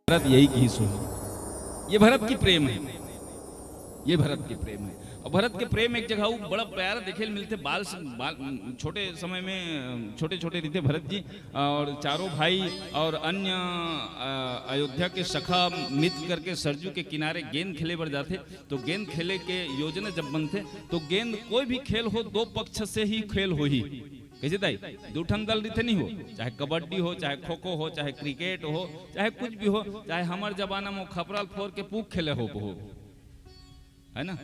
भरत यही की सुनी। ये भरत की प्रेम है, ये भरत की प्रेम है। और भरत के प्रेम एक जगह बड़ा प्यारा देखे मिलते। बाल छोटे समय में छोटे छोटे रहते भरत जी, और चारों भाई और अन्य अयोध्या के सखा मित्र करके सरजू के किनारे गेंद खेले बर जाते। तो गेंद खेले के योजना जब बनते तो गेंद कोई भी खेल हो दो पक्ष से ही खेल हो ही। कैसे दाई दो ठन दल रहते नहीं हो, चाहे कबड्डी हो, चाहे खो खो हो, चाहे क्रिकेट हो, चाहे कुछ भी हो, चाहे हमारे जमाना में खपराल फोर के पूक खेले हो, है ना,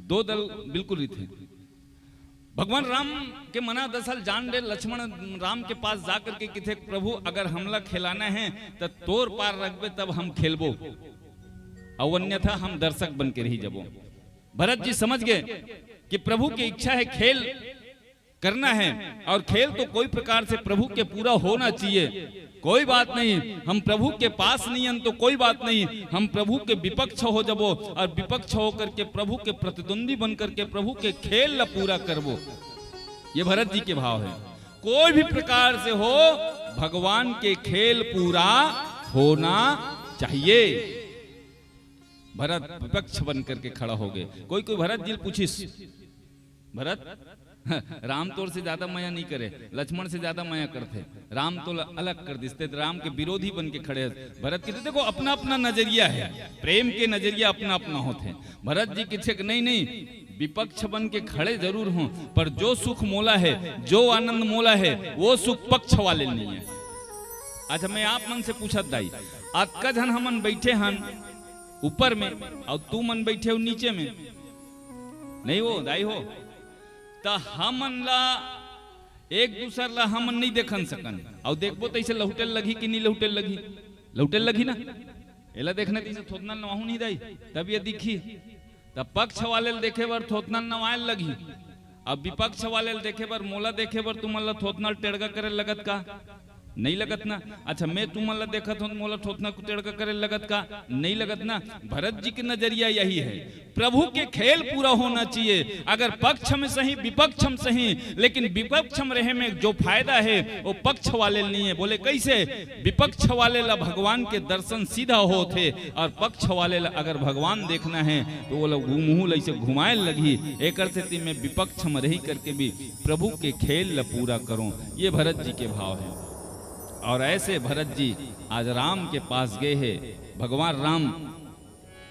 दो दल बिल्कुल रहते। भगवान राम के मना दसल जान दे लक्ष्मण राम के पास जाकर के किथे प्रभु अगर हमला खिलाना है तो तोर पार रखबे तब हम खेलबो, और अन्यथा हम दर्शक बन के रही जबो। भरत जी समझ गए कि प्रभु की इच्छा है खेल करना है, और खेल तो कोई प्रकार से प्रभु के पूरा होना चाहिए। कोई बात नहीं, हम प्रभु के पास नहीं हैं तो कोई बात नहीं, हम प्रभु के विपक्ष हो जबो, और विपक्ष होकर के प्रभु के प्रतिद्वंदी बनकर के प्रभु के खेल ला पूरा करबो। ये भरत जी के भाव है। कोई भी प्रकार से हो भगवान के खेल पूरा होना चाहिए। भरत विपक्ष बन करके खड़ा हो गए। कोई कोई भरत जी पूछिस, भरत राम तोर से ज्यादा माया नहीं करे, लक्ष्मण से ज्यादा माया करते, राम तो अलग कर दिसते, राम के विरोधी बन के खड़े। भरत की देखो अपना अपना नजरिया है, प्रेम के नजरिया अपना अपना होते। भरत जी किसी नहीं नहीं विपक्ष बन के खड़े जरूर हों, पर जो सुख मोला है, जो आनंद मोला है, वो सुख पक्ष वाले नहीं है। अच्छा मैं आप मन से पूछत दाई, आज जन हमन बैठे हन ऊपर में और तू मन बैठे हो नीचे में, नहीं हो दाई हो, तो हमन ला एक दूसर ला हमन नहीं देखन सकन, और देखबो तो ऐसे लहुटेल लगी कि नहीं लहुटेल लगी, लहुटेल लगी ना, एला देखने तीसे थोतना नवाहू नहीं दाई, तब ये दिखी। तब पक्ष वाले देखे बर थोतना नवायल लगी, अब विपक्ष वाले देखे बर मोला देखे बर तुमन ला थोतना टेड़गा करे लगत का, नहीं लगत ना। अच्छा मैं तुमन ला देखत हूं मोला थोतना टेड़गा करे लगत का, नहीं लगत ना। भरत जी की नजरिया यही है, प्रभु के खेल पूरा होना चाहिए, अगर पक्ष में सही विपक्ष में सही, लेकिन विपक्ष में रहे में जो फायदा है वो पक्ष वाले नहीं है। बोले कैसे? विपक्ष वाले ला भगवान के दर्शन सीधा होते, और पक्ष वाले ला अगर भगवान देखना है तो वो लोग मुंह ऐसे घुमाए लगी। एक से मैं विपक्ष में रही करके भी प्रभु के खेल ला पूरा करूं, ये भरत जी के भाव है। और ऐसे भरत जी आज राम के पास गए हैं। भगवान राम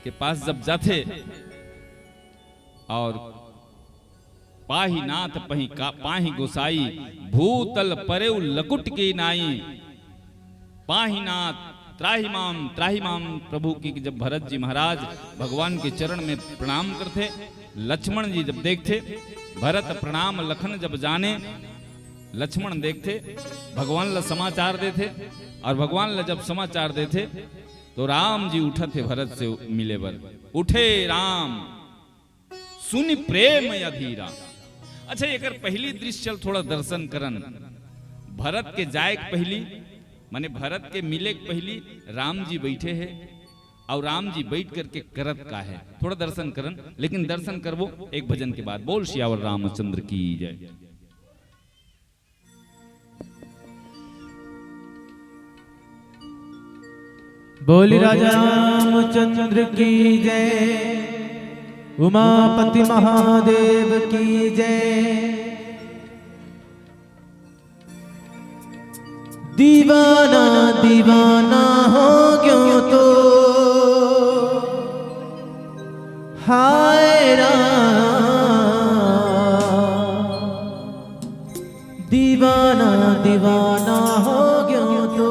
के पास जब जाते और पाही नाथ पाही गोसाई, भूतल परेउ लकुट के नाई, पाही नाथ त्राही माम प्रभु की जब भरत जी महाराज भगवान के चरण में प्रणाम करते, लक्ष्मण जी जब देखते, भरत प्रणाम लखन जब जाने, लक्ष्मण देखते भगवान ला समाचार देते, और भगवान ला जब समाचार देते तो राम जी उठा थे भरत से मिले बर। उठे राम सुनि प्रेम अधीरा। अच्छा एक पहली दृश्य चल थोड़ा दर्शन करन। भरत के जाए पहली माने भरत के मिले पहली राम जी बैठे हैं, और राम जी बैठ करके करत का है थोड़ा दर्शन करन। लेकिन दर्शन करबो एक भजन के बाद। बोल सियावर रामचंद्र की जय। बोल राजा रामचंद्र की जय, उमापति महादेव की जय। दीवाना दीवाना हो क्यों तो हाय राम, दीवाना दीवाना हो क्यों तो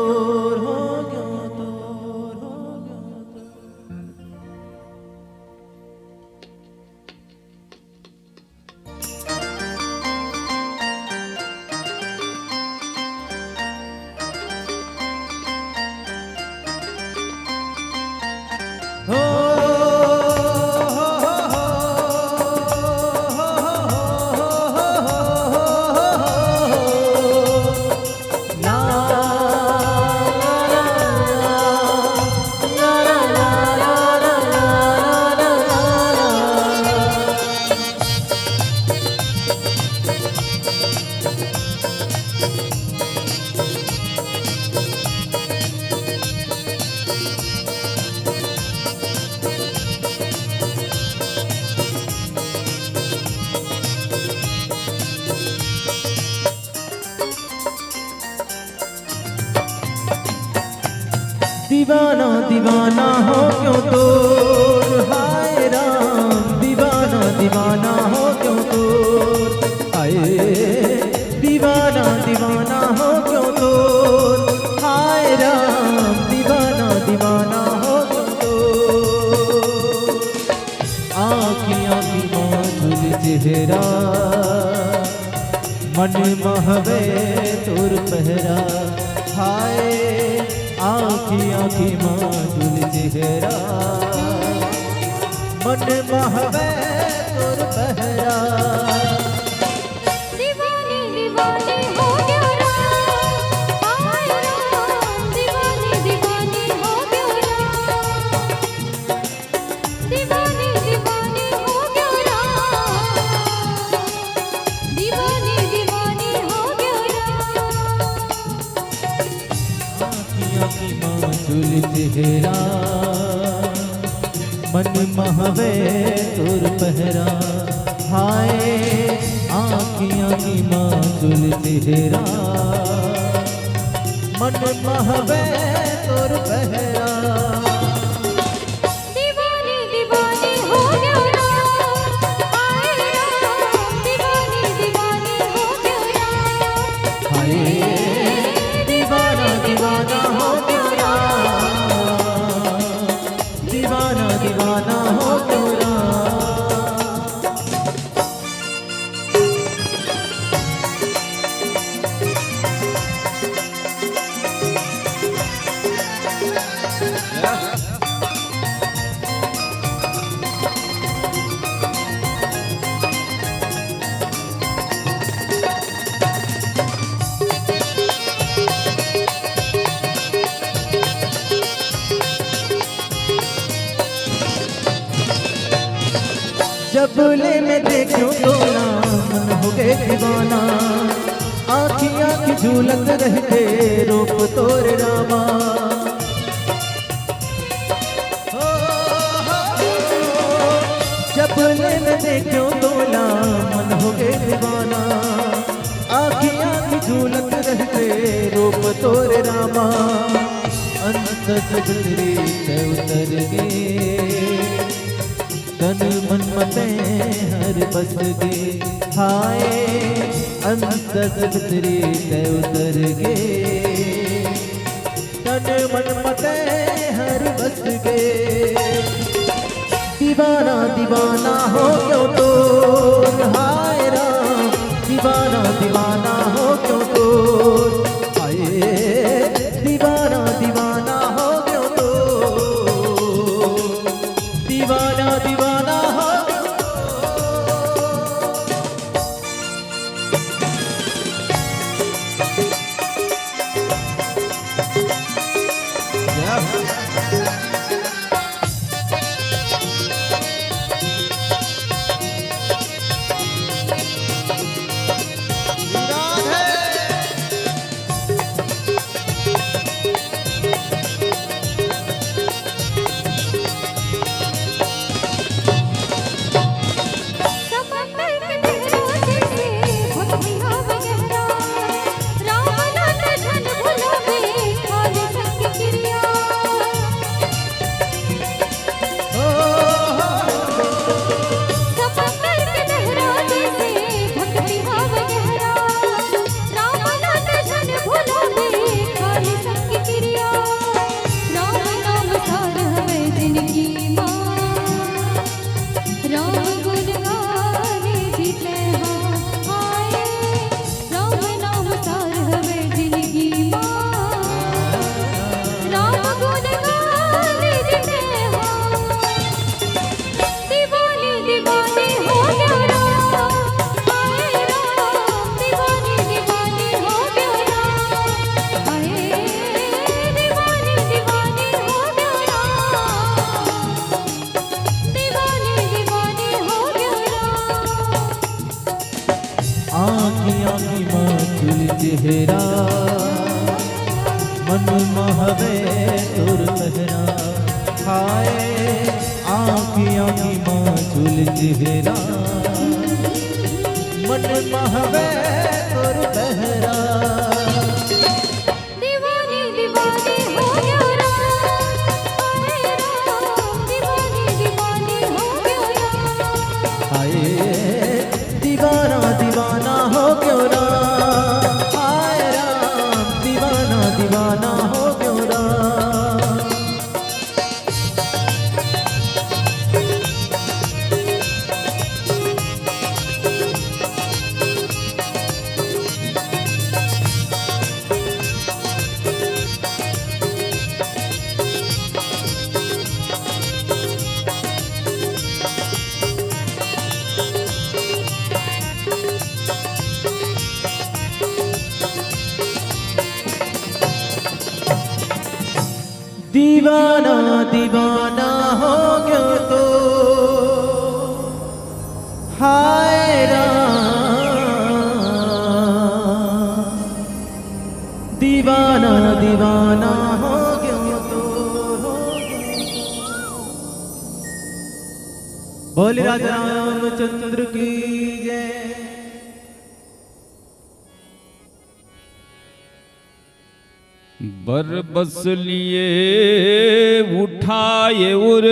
दीवाना दीवाना हो क्यों तो, हाय राम दीवाना दीवाना हो क्यों तो, आए दीवाना दीवाना हो क्यों तो, हाय राम दीवाना दीवाना हो क्यों तो। आँखियाँ की माधुर चेहरा मन महवे तुर पहरा, हाय आँखियाँ की माधुर चेहरा मन महवे तुर पहरा। दीवानी दीवानी हो गया राम, हाय राम दीवानी दीवानी हो गया राम, दीवानी दीवानी हो गया राम, दीवानी दीवानी हो गया राम। आँखियाँ की माधुर चेहरा मन महवे तुर पहरा, हाय आँखियाँ की माधुर चेहरा मन महवे तुर पहरा। दीवानी दीवानी हो गया राम, हाय राम दीवानी दीवानी हो गया राम, हाय दीवाना दीवाना हो क्यों राम, दीवाना दीवाना हो क्यों राम। जबले में देखूं तो ना मन हो गए दीवाना, आँखियाँ की झूलत रहते रूप तोरे रामा। जबले में देखूं तो ना मन हो गए दीवाना, आँखियाँ की झूलत रहते रूप तोरे रामा। अंत सजरी से उतर गए तन मन मते हर बस गे, हाय अंत सजरी से उतर गए तन मन मते हर बस गे। दीवाना दीवाना हो क्यों तो, हाय राम दीवाना दीवाना हो क्यों तो, हाय दीवाना दीवाना हो क्यों तो, दीवाना दीवाना हो। चेहरा मन महवे तुर पहरा, हाय आँखियों की माचुल चेहरा मन महवे तुर पहरा। दीवानी दीवानी हो गया राम, दीवाना दीवाना हो गया तो हाय राम, दीवाना दीवाना हो गया तो बोले राजा रामचंद्र की जय। बर बस लिए उठाए और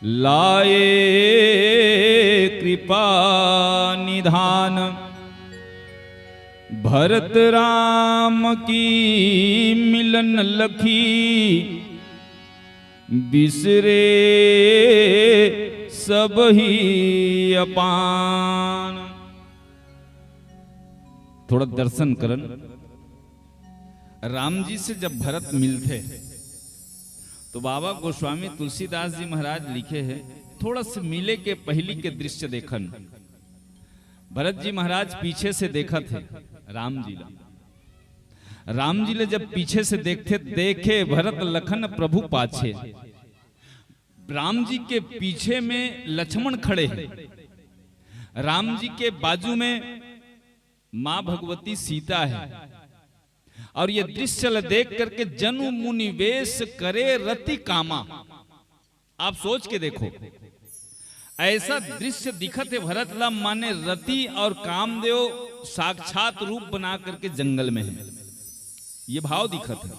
लाए कृपा निधान, भरत राम की मिलन लखी बिसरे सब ही अपान। थोड़ा दर्शन करन। राम जी से जब भरत मिलते तो बाबा गोस्वामी तुलसीदास जी महाराज लिखे हैं, थोड़ा से मिले के पहली के दृश्य देखन। भरत जी महाराज पीछे से देखा थे राम जी ला। राम जी ले जब पीछे से देखते देखे भरत लखन प्रभु पाछे। राम जी के पीछे में लक्ष्मण खड़े हैं, राम जी के बाजू में मां भगवती सीता है। और ये दृश्य देख करके जनु मुनि वेश करे रति कामा। आप सोच के देखो, ऐसा दृश्य दिखत है भरत ला, माने रति और कामदेव साक्षात रूप बना करके जंगल में है, ये भाव दिखत है।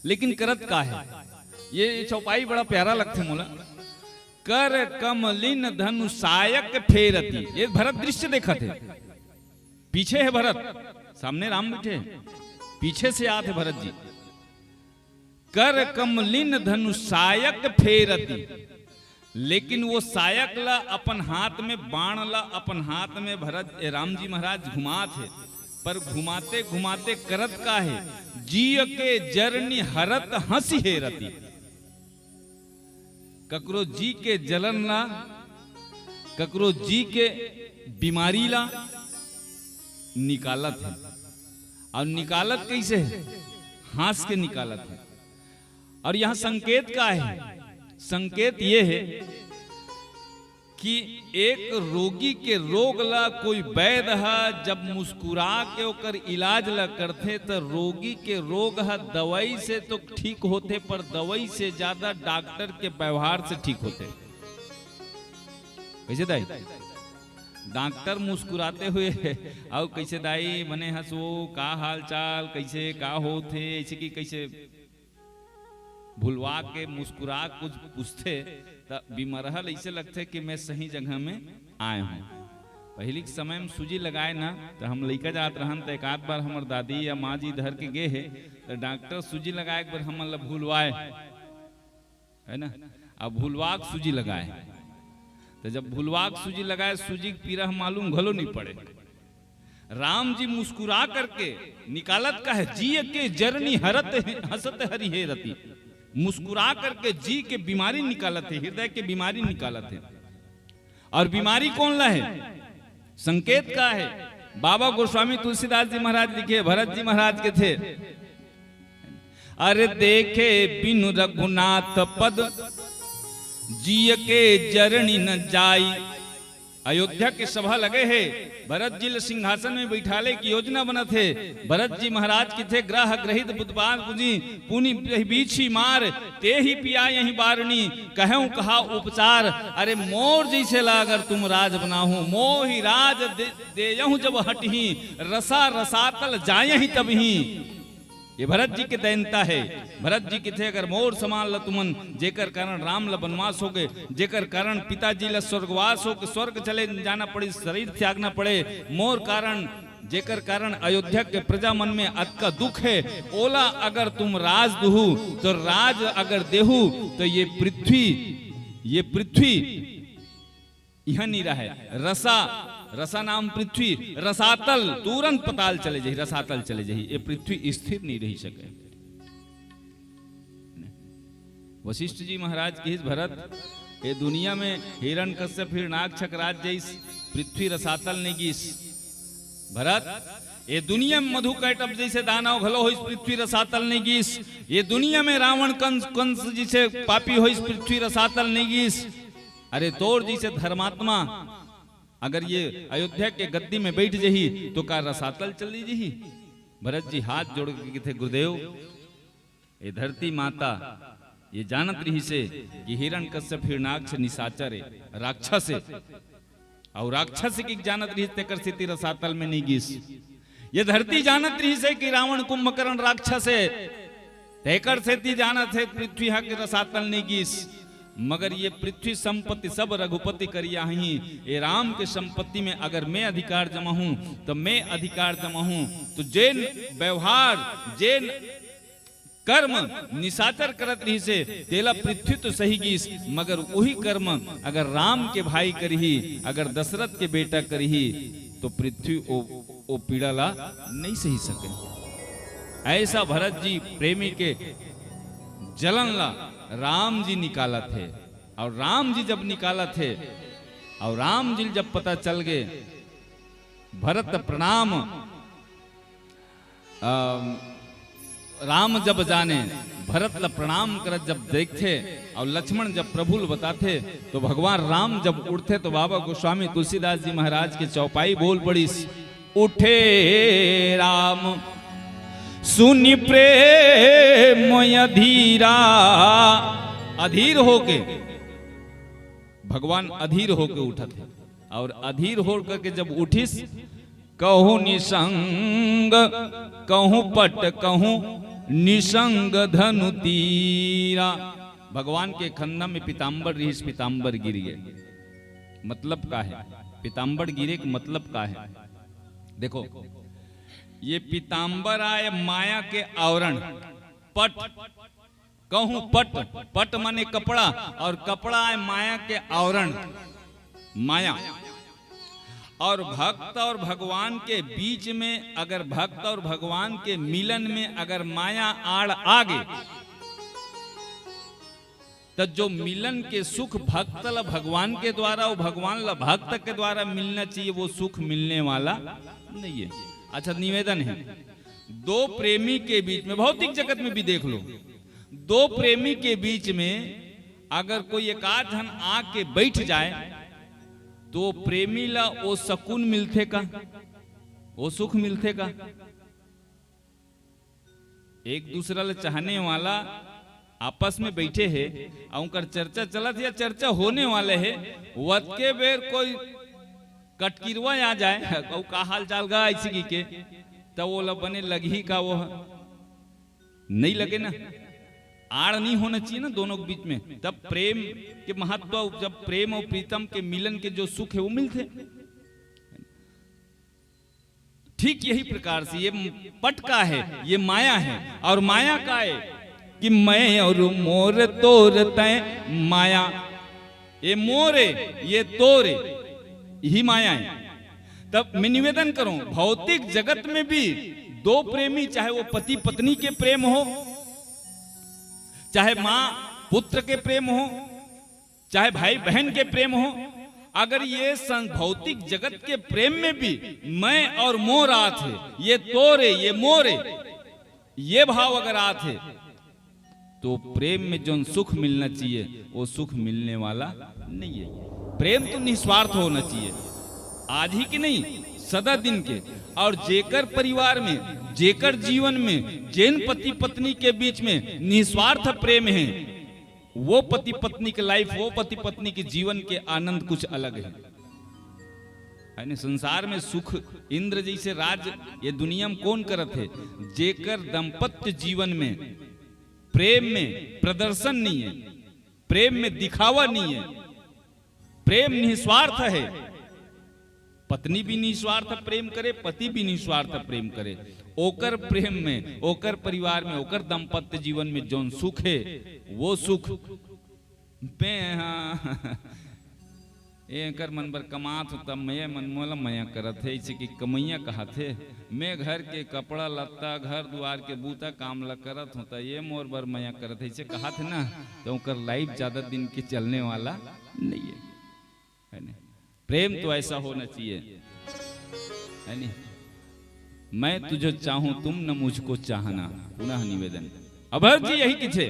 लेकिन करत का है, ये चौपाई बड़ा प्यारा लगते मोला। कर कमलिन धनु सायक फेरती, ये भरत दृश्य देखत है। पीछे है भरत, सामने राम बैठे, पीछे से आते भरत जी। कर कमलिन धनु सायक फेरती, लेकिन वो सायक ला अपन हाथ में, बाण ला अपन हाथ में भरत राम जी महाराज घुमाते, पर घुमाते घुमाते करत का है, जीय के जरनी हरत हंसी हेरती। ककरो जी के जलन ला, ककरो जी के बीमारी ला निकालत है। और निकालत कैसे है? हंस के निकालत है। और यहां संकेत का है, संकेत ये है कि एक रोगी के रोग ला कोई वैद्य है जब मुस्कुरा के ओकर इलाज ला करते, तो रोगी के रोग है दवाई से तो ठीक होते, पर दवाई से ज्यादा डॉक्टर के व्यवहार से ठीक होते। कैसे दाई? डॉक्टर मुस्कुराते हुए और कैसे दाई बने हंसो, का हाल चाल, कैसे का होते, ऐसे कि कैसे भुलवा के मुस्कुरा कुछ पूछते, तो बीमारहल ऐसे लगते कि मैं सही जगह में आए हूँ। पहले के समय में सूजी लगाए ना, तो हम लड़का जात रहन, तो एक आध बार हमार दादी या माँ जी धर के गए है, तो डॉक्टर सूजी लगाए एक बार हम भूलवाए है ना, अब भूलवा सूजी लगाए, तो जब भूलवाक सूजी लगाए, सूजी की पीरा मालूम घलो नहीं पड़े। राम जी मुस्कुरा करके निकालत का है, जी के जरनी हरत हसत हरि हे रति, मुस्कुरा करके जी के बीमारी निकालत है, हृदय के बीमारी निकालत है। और बीमारी कौन ला है? संकेत का है। बाबा गोस्वामी तुलसीदास जी महाराज लिखे, भरत जी महाराज के थे, अरे देखे बिनु रघुनाथ पद जिय के जरनी न जाई। अयोध्या के सभा लगे है, भरत जी सिंहासन में बैठाले की योजना बना थे। भरत जी महाराज की थे, ग्रह ग्रहित बुधवार बुझी पुनि बीछी मार, ते ही पिया यही बारणी, कहूं कहा उपचार। अरे मोर जैसे लागर तुम राज बनाहू, मोहि राज देयहूं जब हटही, रसा रसातल जायही तबही। ये भरत जी के दैनता है। भरत जी के थे, अगर मोर समान ल तुमन, जेकर कारण राम ल वनवास हो गए, जेकर कारण पिताजी ल स्वर्गवास हो के स्वर्ग चले जाना पड़े, शरीर त्यागना पड़े, मोर कारण जेकर कारण अयोध्या के प्रजा मन में अत का दुख है। ओला अगर तुम राज दुहू, तो राज अगर देहू, तो ये पृथ्वी यह नहीं रहे। रसा नाम पृथ्वी, रसातल तुरंत पताल चले जाही, रसातल चले जाही, ये पृथ्वी स्थिर नहीं रही सके। वशिष्ठ जी महाराज की भरत ये दुनिया में हिरण्यकश्यप हिरणाक्ष राज जैस पृथ्वी रसातल नहीं गिस। भरत ये दुनिया में मधु कैटअप जैसे दानव घलो हो इस पृथ्वी रसातल नहीं गीस, ये दुनिया में रावण कंस जैसे पापी हो इस पृथ्वी रसातल नहीं गीस। अरे तोर जैसे धर्मात्मा अगर ये अयोध्या के गद्दी में बैठ जही तो का रसातल चली जही। भरत जी हाथ जोड़ के थे गुरुदेव, ये धरती माता ये जानत रही से कि हिरण्यकश्यप हिरणाक्ष निशाचर है राक्षस है, और राक्षस की जानत रही तेकर स्थिति रसातल में नहीं गीस। ये धरती जानत रही से कि रावण कुंभकर्ण राक्षस है, तेकर स्थिति जानत है पृथ्वी हा के रसातल नहीं गीस। मगर ये पृथ्वी संपत्ति सब रघुपति करिया ही, ये राम के संपत्ति में अगर मैं अधिकार जमा हूं तो मैं अधिकार जमा हूं, तो जैन व्यवहार जैन कर्म निशाचर करत रही से तेला पृथ्वी तो सही गीस, मगर वही कर्म अगर राम के भाई करही, अगर दशरथ के बेटा करही तो पृथ्वी ओ पीड़ा ला नहीं सही सके। ऐसा भरत जी प्रेमी के जलन ला राम जी निकाला थे, और राम जी जब निकाला थे और राम जी जब पता चल गए, भरत प्रणाम राम जब जाने, भरत ला प्रणाम करत जब देखते और लक्ष्मण जब प्रभु बताते, तो भगवान राम जब उठते तो बाबा गोस्वामी तुलसीदास जी महाराज के चौपाई बोल पड़ी, उठे राम सुनि प्रेम अधीरा। अधीर होके भगवान अधीर होके उठा थे, और अधीर होकर के जब उठिस, कहूं निसंग कहूं पट कहूं निसंग धनु तीरा। भगवान के खन्ना में पीताम्बर रही, पीताम्बर गिर गए। मतलब का है पीताम्बर गिरे के मतलब का है? देखो ये पीताम्बर आए माया के आवरण, पट कहूं पट, पट माने कपड़ा, और कपड़ा आए माया के आवरण, माया। और भक्त और भगवान के बीच में अगर भक्त और भगवान के मिलन में अगर माया आड़ आगे, तो जो मिलन के सुख भक्त ला भगवान के द्वारा और भगवान ला भक्त के द्वारा मिलना चाहिए, वो सुख मिलने वाला नहीं है। अच्छा निवेदन है, दो प्रेमी के बीच में, भौतिक जगत में भी देख लो, दो प्रेमी के बीच में अगर कोई एकाध जन आके बैठ जाए तो प्रेमी ला वो सुकून मिलते का, वो सुख मिलते का? एक दूसरा ला चाहने वाला आपस में बैठे है और उनका चर्चा चलत या चर्चा होने वाले है, वत के बेर कोई कटकिरवा आ जाए और का हाल चाल गा ऐसी के, तो वो ला बने लगी का, वो नहीं लगे ना, आड़ नहीं होना चाहिए ना दोनों के बीच में। तब प्रेम के महत्व, जब प्रेम और प्रीतम के मिलन के जो सुख है वो मिलते। ठीक यही प्रकार से ये पट का है, ये माया है, और माया का है कि मैं और मोर तोर तय माया, ये मोरे ये तोरे यही माया है। तब मैं निवेदन करूं, भौतिक जगत में भी दो प्रेमी, चाहे वो पति पत्नी के प्रेम हो, चाहे मां पुत्र के प्रेम हो, चाहे भाई बहन के प्रेम हो, अगर ये भौतिक जगत के प्रेम में भी मैं और मोर आते, ये तोरे ये मोरे, ये भाव अगर आते, तो प्रेम में जो सुख मिलना चाहिए वो सुख मिलने वाला नहीं है। प्रेम तो निस्वार्थ होना चाहिए, आज ही की नहीं सदा दिन के, और जेकर परिवार में जेकर जीवन में जैन पति पत्नी के बीच में निस्वार्थ प्रेम है, वो पति पत्नी के लाइफ, वो पति पत्नी के जीवन के आनंद कुछ अलग है ना। संसार में सुख इंद्र जैसे राज ये दुनिया में कौन करत है? जेकर दाम्पत्य जीवन में प्रेम में प्रदर्शन नहीं है, प्रेम में दिखावा नहीं है, प्रेम निस्वार्थ है। पत्नी भी निस्वार्थ प्रेम करे, पति भी निस्वार्थ प्रेम करे, ओकर प्रेम में, ओकर परिवार में, ओकर दाम्पत्य जीवन में जौन सुख है वो सुख एकर मन बर कमात होता, मैं मन मोला मया करत है, इसे की कमैया कहा थे, मैं घर के कपड़ा लत्ता घर द्वार के बूता काम ला करत होता, ये मोर बर मया करत है, इसे कहा थे ना, तो ओकर लाइफ ज्यादा दिन के चलने वाला नहीं है ना। प्रेम तो ऐसा होना चाहिए है नहीं। मैं तुझे चाहूं तुम न मुझको चाहना। पुनः निवेदन। अब भरत जी यही किथे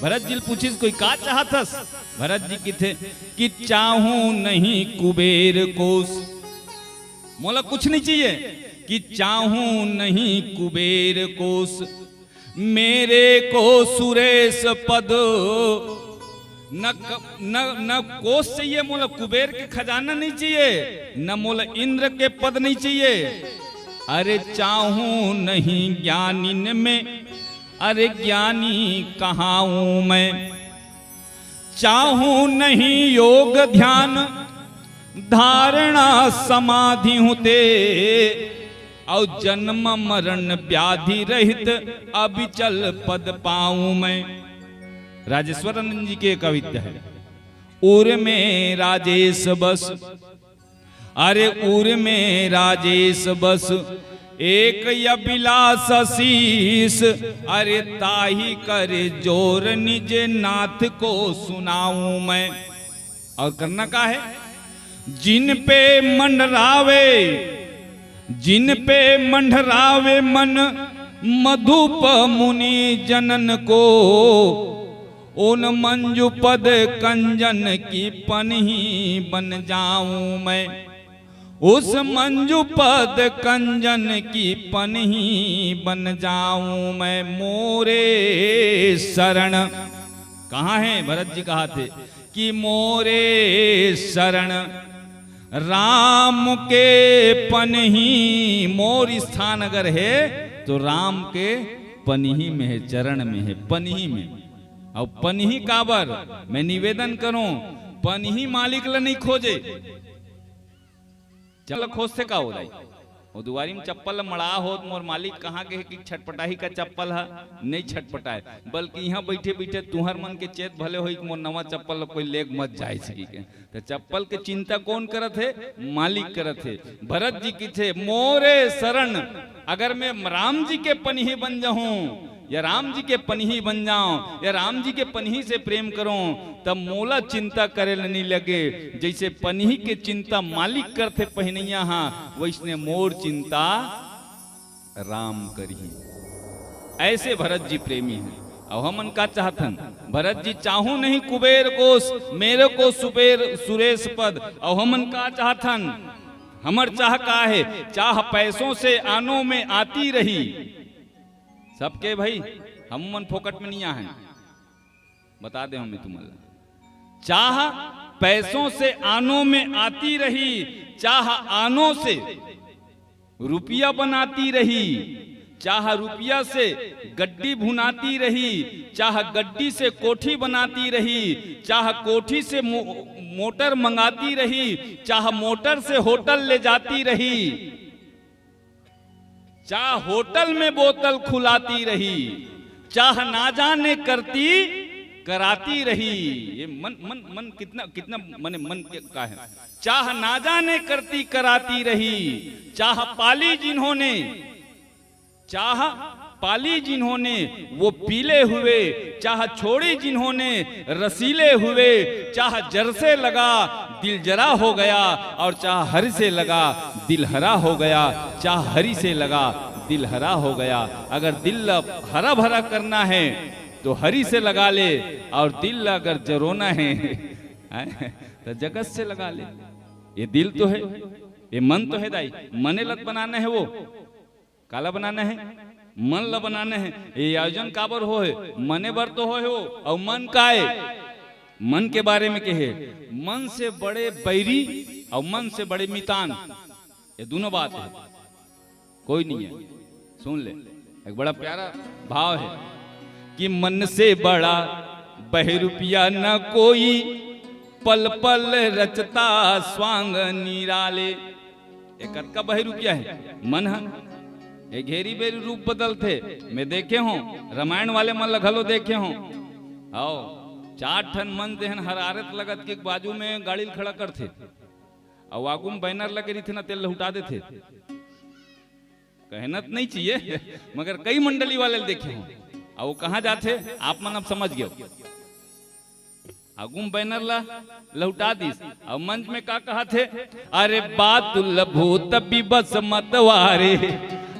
भरत जी पूछिस कोई का चाहतस। भरत जी किथे कि चाहूं नहीं कुबेर कोस। मोला कुछ नहीं चाहिए कि चाहूं नहीं कुबेर कोस। मेरे को सुरेश पद न कोस चाहिए मोला, कुबेर के खजाना नहीं चाहिए, न मोला इंद्र के पद नहीं चाहिए। अरे चाहूं नहीं ज्ञानी में, अरे ज्ञानी कहाँ हूं मैं। चाहूं नहीं योग ध्यान धारणा समाधि होते। और जन्म मरण व्याधि रहित अविचल पद पाऊं मैं। राजेश्वर आनंद जी के कविता है। उर में राजेश बस, अरे उर में राजेश बस, एक अभिलाष शीस। अरे ताही करे जोर निज नाथ को सुनाऊं मैं। और करना का है, जिन पे मंडरावे, जिन पे मंडरावे मन मधुप मुनि जनन को। उन मंजू पद कंजन की पनही बन जाऊं मैं। उस मंजू पद कंजन की पनही बन जाऊं मैं। मोरे शरण, कहाँ है भरत जी कहा थे कि मोरे शरण राम के पनही। मोर स्थान अगर है तो राम के पनही में है, चरण में है, पनही में। और पनही काबर मैं निवेदन करूं, पनही मालिक ला नहीं खोजे। चल खोजते का हो रही वो दुआरी में चप्पल मड़ा हो मोर मालिक कहाँ के है कि छटपटाही का चप्पल है नहीं छटपटाए, बल्कि यहाँ बैठे बैठे तुहर मन के चेत भले हो मोर नवा चप्पल कोई लेग मत जाए सकी के। तो चप्पल के चिंता कौन करत है, मालिक करत है। भरत जी की थे मोरे शरण, अगर मैं राम जी के पनही बन जाऊं या राम जी के पनही बन जाऊं या राम जी के पनही से प्रेम करूं, तब मोला चिंता करे नहीं लगे। जैसे पनही के चिंता मालिक करते पहनैया हाँ, वैसने मोर चिंता राम करही। ऐसे भरत जी प्रेमी हैं। अब हमन का चाहतन, भरत जी चाहूं नहीं कुबेर कोस, मेरे को सुरेश पद। अब हमन का चाहतन, हमर चाह का है, चाह पैसों से आनों में आती रही। सबके भाई हम मन फोकट में नहीं आए, बता दे हमें तुम्हारा। चाह पैसों से आनों में आती रही, चाह आनों से रुपया बनाती रही, चाह रुपया से गड्डी भुनाती रही, चाह गड्डी से कोठी बनाती रही, चाह कोठी से मोटर मंगाती रही, चाह मोटर से होटल ले जाती रही, चाह होटल में बोतल खुलाती रही, चाह ना जाने करती कराती रही। ये मन मन मन कितना कितना मने मन का है। चाह ना जाने करती कराती रही, चाह पाली जिन्होंने, चाह पाली जिन्होंने वो पीले हुए, चाह छोड़ी जिन्होंने रसीले हुए, चाह जर से लगा दिल जरा हो गया, और चाह हरि से लगा दिल हरा हो गया, चाह हरि से लगा दिल हरा हो गया। अगर दिल हरा भरा करना है तो हरि से लगा ले, और दिल अगर जरोना है तो जगत से लगा ले। ये दिल तो है, ये मन तो है दाई, मने लत बनाना है, वो काला बनाना है, मन ला बनाना है। ये आयोजन काबर हो है, मने बर तो हो, और मन का है, मन के बारे में कहे, मन से बड़े बैरी और मन से बड़े मितान, ये दोनों बात है, कोई नहीं है। सुन ले, एक बड़ा प्यारा भाव है कि मन से बड़ा बहरूपिया न कोई, पल पल रचता स्वांग निराले। एक का बहरूपिया है मन है, ये घेरी बेरी रूप बदलते मैं देखे हूं, रामायण वाले मन लगलो देखे हूं। आओ 4 ठन मन देहन हरारत लगत के बाजू में गाड़ी खड़ा करते, और आगू में बैनर लगे रही थे ना, तेल लुटा देते। कहना तो नहीं चाहिए, मगर कई मंडली वाले देखे हूं। और वो कहाँ जाते आप मन अब समझ गए। आगू में बैनर ला लौटा दिस, और मंच में का कहा थे, अरे बात भूत बिबस मतवारे,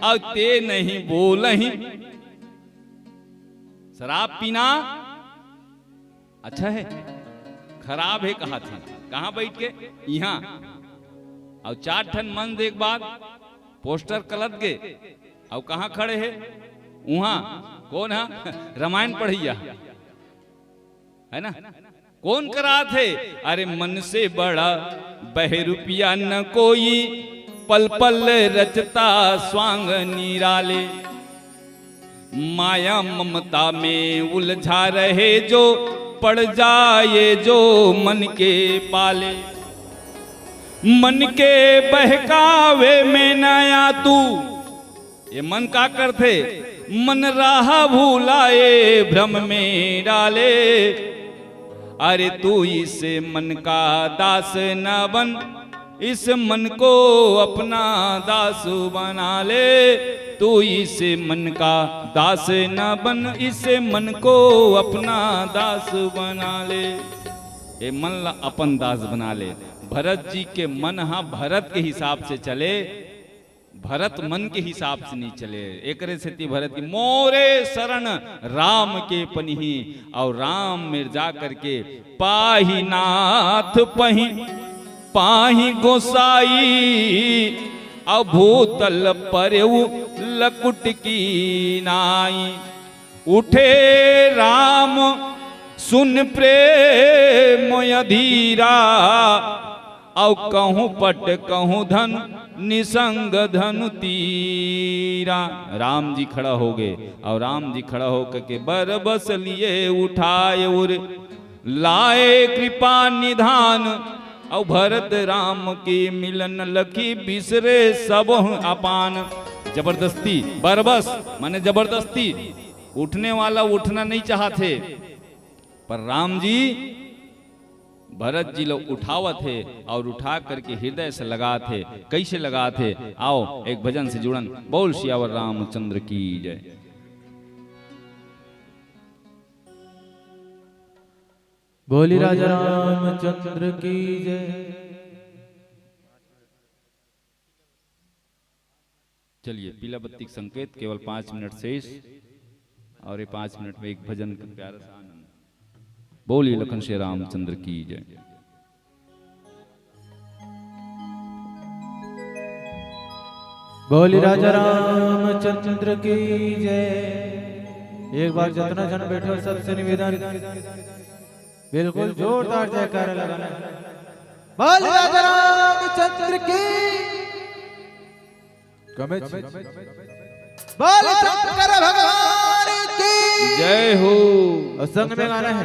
और ते नहीं बोलही। शराब पीना अच्छा है, खराब है कहा था? कहां बैठ के? यहाँ। और 4 ठन मन देख बाद पोस्टर कलत गए और कहां खड़े है? वहां। कौन है? रामायण पढ़िया है ना? कौन करा थे? अरे मन से बड़ा बहरूपिया न कोई, पल पल रचता स्वांग निराले। माया ममता में उलझा रहे जो, पड़ जाए जो मन के पाले। मन के बहकावे में नया तू, ये मन का करते? मन राह भूलाए भ्रम में डाले। अरे तू इस मन का दास न बन, इस मन को अपना दास बना ले। तू इस मन का दास न बन, इस मन को अपना दास बना ले। ये मन ला अपन दास बना ले। भरत जी के मन हा भरत के हिसाब से चले, भरत मन के हिसाब से नहीं चले। एक से भरत की मोरे शरण राम के पनिही, और राम में जा करके पाही नाथ पही, पाही गोसाई। और भूतल परेऊ लकुट की नाई। उठे राम सुन प्रेम अधीरा, औ कहूँ पट कहूँ धन निसंग धनु तीरा। राम जी खड़ा हो गए और राम जी खड़ा होकर के बरबस लिए उठाए और लाए कृपा निधान। और भरत राम की मिलन लखी बिसरे सब अपान। जबरदस्ती बरबस माने जबरदस्ती, उठने वाला उठना नहीं चाहते, पर राम जी भरत जी लोग उठावत थे और उठा करके हृदय से लगा थे। कैसे लगा थे? आओ एक भजन से जुड़न। बोल सियावर रामचंद्र की जय। बोली राजा रामचंद्र की जय। चलिए पीला बत्ती का संकेत, केवल 5 मिनट शेष, और ये 5 मिनट में एक भजन का प्यारा सा आनंद। बोलिए लखन श्री रामचंद्र की जय। बोली राजा रामचंद्र की जय। एक बार जितना जन बैठो सबसे निवेदन, बिल्कुल जोरदार जयकारा लगाना। बोली राजा रामचंद्र की बोली शंकर भगवान की जय हो। और संग में गाना है,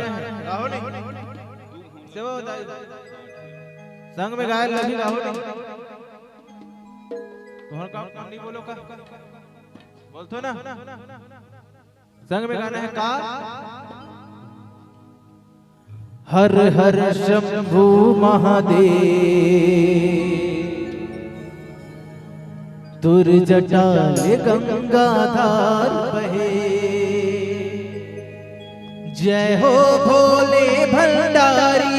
संग में गाय लगी राहुल। तुम्हारा काम नहीं बोलो का, बोल तो ना। संग में गाना है का, हर हर शंभु महादेव, तुर जटा गंगाधार बहे। जय हो भोले भंडारी,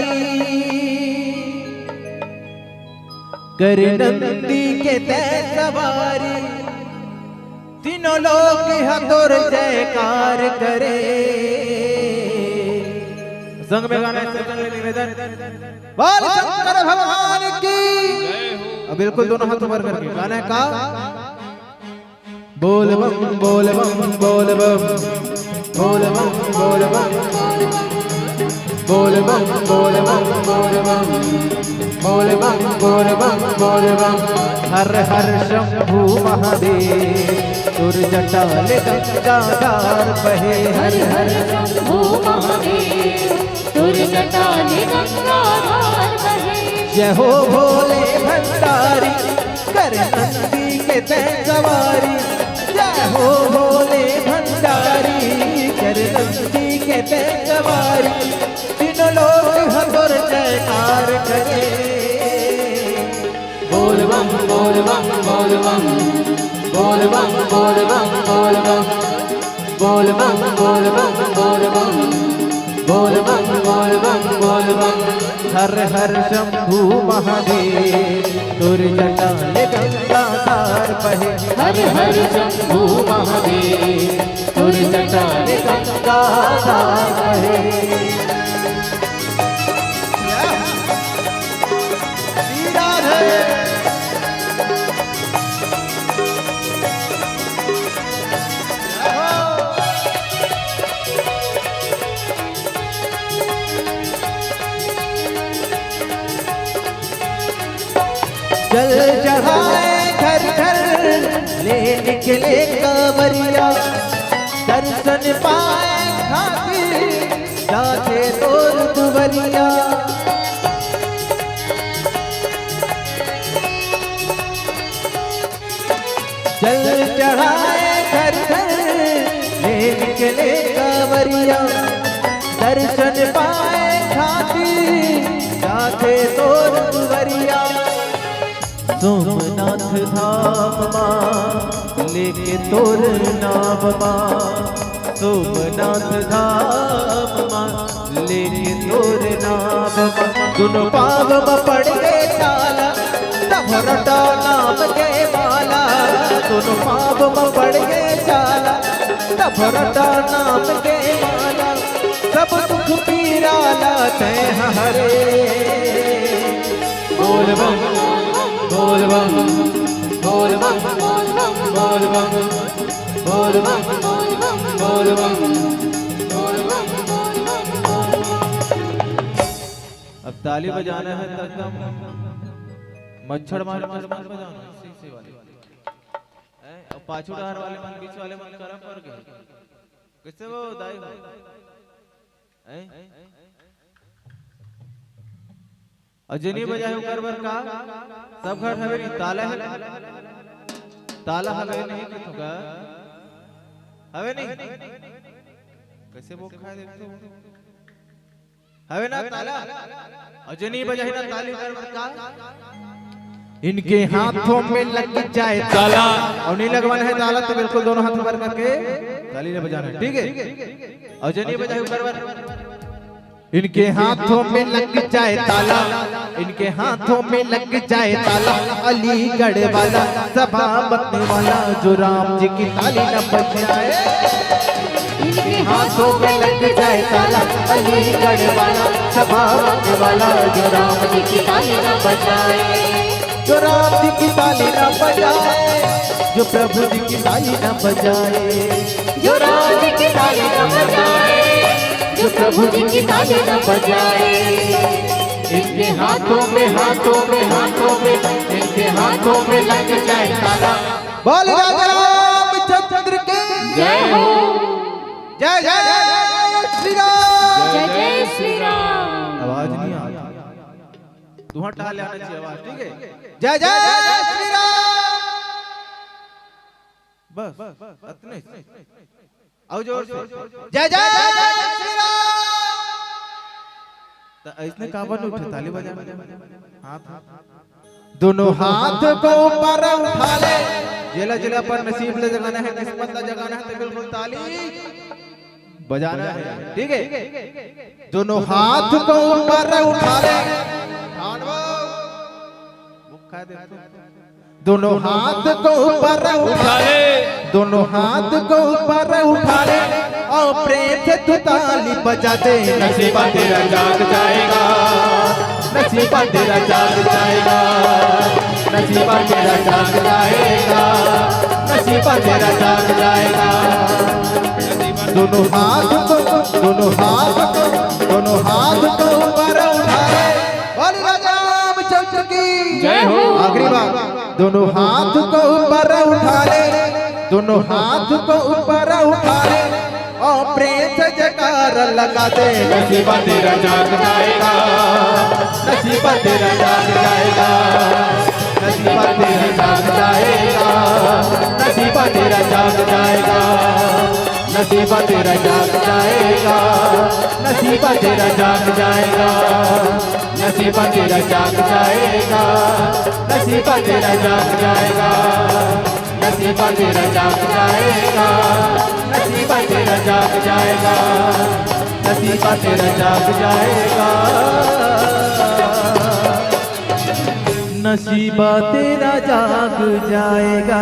कर नंदी के तय सवारी। तीनों लोग हतोर जयकार करे। संग में गाना निवेदन, बोल शंकर भगवान की। अब बिल्कुल दोनों हाथ ऊपर करके गाना है का, बोल बम बोल बम बोल बम बोल बम बोल बम बोल बम बोल बम बोल बम बोल बम बोल बम बोल बम। हर हर शंभु महादेव, तुर जटाल गंगाधार बहे। हर हर शंभु महादेव, तुर जटाल गंगाधार बहे। जय हो भोले भंडारी, कर नंदी के तय सवारी। जय हो भोले भंडारी, कर नंदी के तय सवारी। तीनों लोग हतोर जयकार करे। बोल बम बोल बम बोल बम बोल बम बोल बम बोल बम बोल बम बोल बम बोल बम बोल बम बोल बम बोल बम। हर हर शंभु महादेव, तुर जटा ले गंगाधार बहे हर हर शंभू महादेव तुर जटा ले गंगाधार बहे जल चढ़ाए घर घर ले निकले कांवरिया दर्शन पाए खातिर जाके तोर दुवरिया जल चढ़ाए घर घर ले निकले कांवरिया दर्शन पाए खातिर जाके तोर दुवरिया सोमनाथ धाम माँ लेके तोर नाम माँ सोमनाथ धाम माँ लेके तोर नाम माँ दोनों पाव में पड़ गए ताला तभरटा नाम के माला दोनों पाव में पड़ गए ताला तभरटा नाम के माला सब दुख पीरा लाते हरे बोल बम बोल बम बोल बम बोल बम बोल बम बोल बम बोल बम। अब ताली बजाना है तब मच्छर मार मत बजाना सी वाले अब पाछू डार वाले मन बीच वाले मन करम कर गए किससे वो दाई अजनी बजाए कर बर का सब घर हवे नहीं ताला है ताला हवे नहीं कि तुका हवे नहीं कैसे वो खा देखते हवे ना ताला अजनी बजाए ना ताली कर बर का इनके हाथों में लग जाए ताला और नहीं लगवाना है ताला तो बिल्कुल दोनों हाथ ऊपर करके ताली ने बजाना है ठीक है अजनी बजाए कर बर इनके हाथों में लग जाए ताला इनके हाथों में लग जाए ताला अलीगढ़ वाला सभा बनने वाला जो राम जी की ताली न बजाए इनके हाथों में लग जाए ताला अलीगढ़ वाला सभा बनने वाला जो राम जी की ताली न बजाए जो राम जी की ताली न बजाए जो प्रभु जी की ताली न बजाए जो राम जी की ताली न बजाए जो प्रभु जी की ताली न बजाए इनके हाथों में इनके हाथों में लग जाए ताला बोल रामचंद्र के जय हो जय जय श्री राम जय जय श्री राम। आवाज नहीं आ रही तुम्हारा टाल आना चाहिए आवाज ठीक है जय जय श्री राम बस इतने आओ जोर जय जय श्री राम इसने काबा नहीं उठे ताली बजा हाथ दोनों हाथ को ऊपर उठा ले जिला जिला पर नसीब ले जगाना है किस्मत ले जगाना है तो बिल्कुल ताली बजाना है ठीक है दोनों हाथ को ऊपर उठा ले दोनों हाथ को ऊपर उठा ले दोनों हाथ को ऊपर उठा ले और प्रेम से तू ताली बजा दे नसीबा तेरा जाग जाएगा नसीबा तेरा जाग जाएगा नसीबा तेरा जाग जाएगा नसीबा तेरा जाग जाएगा दोनों हाथ को ऊपर उठा ले बोल रामचंद्र की जय हो। आखिरी बात दोनों हाथ को ऊपर उठा ले दोनों हाथ को ऊपर उठा ले और प्रेम से जयकार लगा दे नसीबा तेरा जाग जाएगा नसीबा तेरा जाग जाएगा नसीबा तेरा जाग जाएगा नसीबा तेरा जाग जाएगा नसीबा तेरा जाग जाएगा नसीबा तेरा जाग जाएगा नसीबा तेरा जाग जाएगा नसीबा तेरा जाग जाएगा नसीबा तेरा जाग जाएगा नसीबा तेरा जाग जाएगा नसीबा तेरा जाग जाएगा नसीबा तेरा जाग जाएगा।